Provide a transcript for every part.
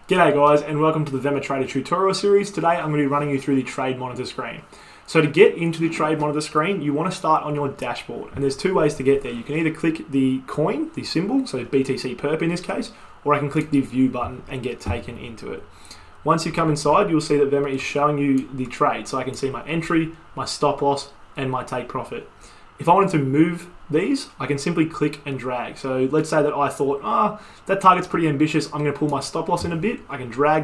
G'day guys, and welcome to the Vemma Trader tutorial series. Today I'm going to be running you through the trade monitor screen. So to get into the trade monitor screen, you want to start on your dashboard, and there's two ways to get there. You can either click the coin, the symbol, so BTC Perp in this case, or I can click the view button and get taken into it. Once you come inside, you'll see that Vemma is showing you the trade, so I can see my entry, my stop loss, and my take profit. If I wanted to move these, I can simply click and drag. So let's say that I thought, that target's pretty ambitious, I'm going to pull my stop loss in a bit. I can drag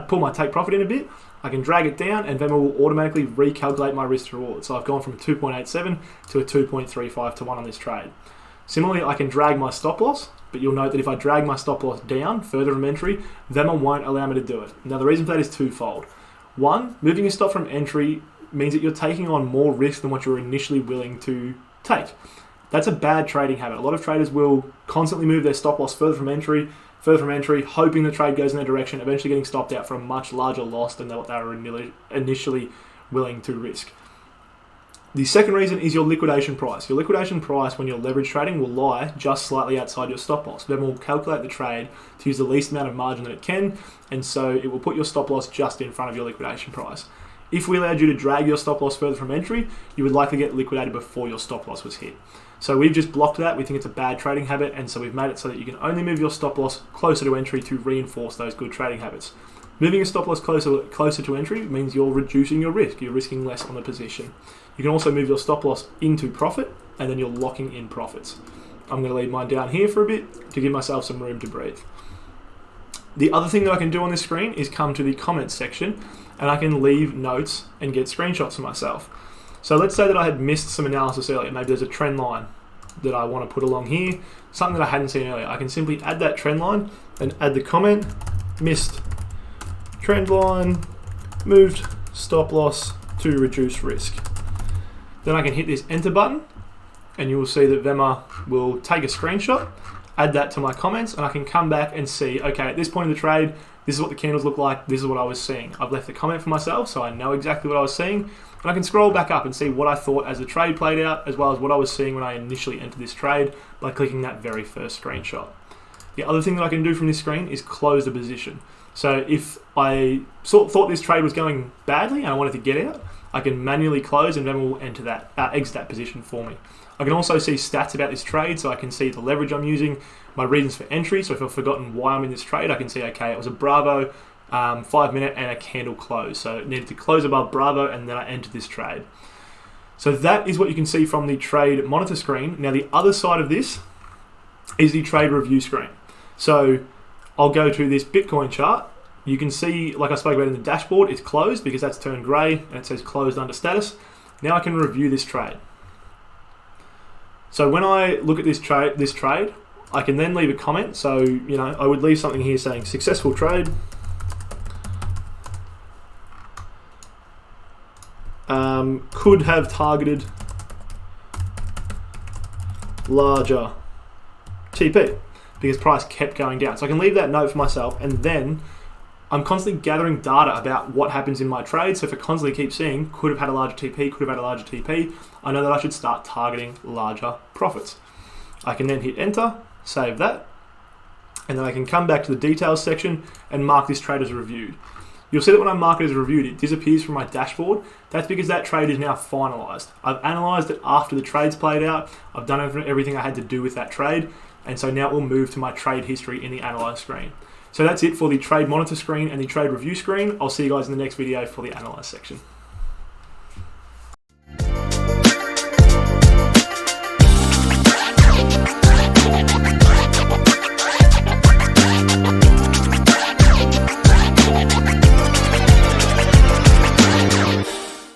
pull my take profit in a bit. I can drag it down and Vemma will automatically recalculate my risk to reward. So I've gone from 2.87 to a 2.35 to 1 on this trade. Similarly, I can drag my stop loss, but you'll note that if I drag my stop loss down further from entry, Vemma won't allow me to do it. Now the reason for that is twofold. One, moving your stop from entry means that you're taking on more risk than what you're initially willing to take. That's a bad trading habit. A lot of traders will constantly move their stop loss further from entry, hoping the trade goes in their direction, eventually getting stopped out for a much larger loss than what they were initially willing to risk. The second reason is your liquidation price. Your liquidation price when you're leverage trading will lie just slightly outside your stop loss. Then we'll calculate the trade to use the least amount of margin that it can, and so it will put your stop loss just in front of your liquidation price. If we allowed you to drag your stop loss further from entry, you would likely get liquidated before your stop loss was hit. So we've just blocked that. We think it's a bad trading habit, and so we've made it so that you can only move your stop loss closer to entry to reinforce those good trading habits. Moving your stop loss closer to entry means you're reducing your risk. You're risking less on the position. You can also move your stop loss into profit, and then you're locking in profits. I'm going to leave mine down here for a bit to give myself some room to breathe. The other thing that I can do on this screen is come to the comments section, and I can leave notes and get screenshots for myself. So let's say that I had missed some analysis earlier. Maybe there's a trend line that I want to put along here, something that I hadn't seen earlier. I can simply add that trend line and add the comment, missed trend line, moved stop loss to reduce risk. Then I can hit this enter button, and you will see that Vemma will take a screenshot, add that to my comments, and I can come back and see, okay, at this point in the trade, this is what the candles look like, this is what I was seeing. I've left a comment for myself, so I know exactly what I was seeing, and I can scroll back up and see what I thought as the trade played out, as well as what I was seeing when I initially entered this trade by clicking that very first screenshot. The other thing that I can do from this screen is close the position. So if I thought this trade was going badly and I wanted to get out, I can manually close and Vemma will exit that position for me. I can also see stats about this trade, so I can see the leverage I'm using, my reasons for entry. So if I've forgotten why I'm in this trade, I can see, okay, it was a Bravo 5 minute and a candle close. So it needed to close above Bravo and then I entered this trade. So that is what you can see from the trade monitor screen. Now the other side of this is the trade review screen. So I'll go to this Bitcoin chart. You can see, like I spoke about in the dashboard, it's closed because that's turned grey and it says closed under status. Now I can review this trade. So when I look at this trade, I can then leave a comment. So, I would leave something here saying successful trade. Could have targeted larger TP because price kept going down. So I can leave that note for myself, and then I'm constantly gathering data about what happens in my trade. So if I constantly keep seeing could have had a larger TP, could have had a larger TP, I know that I should start targeting larger profits. I can then hit enter, save that, and then I can come back to the details section and mark this trade as reviewed. You'll see that when I mark it as reviewed, it disappears from my dashboard. That's because that trade is now finalized. I've analyzed it after the trade's played out. I've done everything I had to do with that trade, and so now it will move to my trade history in the analyze screen. So that's it for the trade monitor screen and the trade review screen. I'll see you guys in the next video for the analyze section.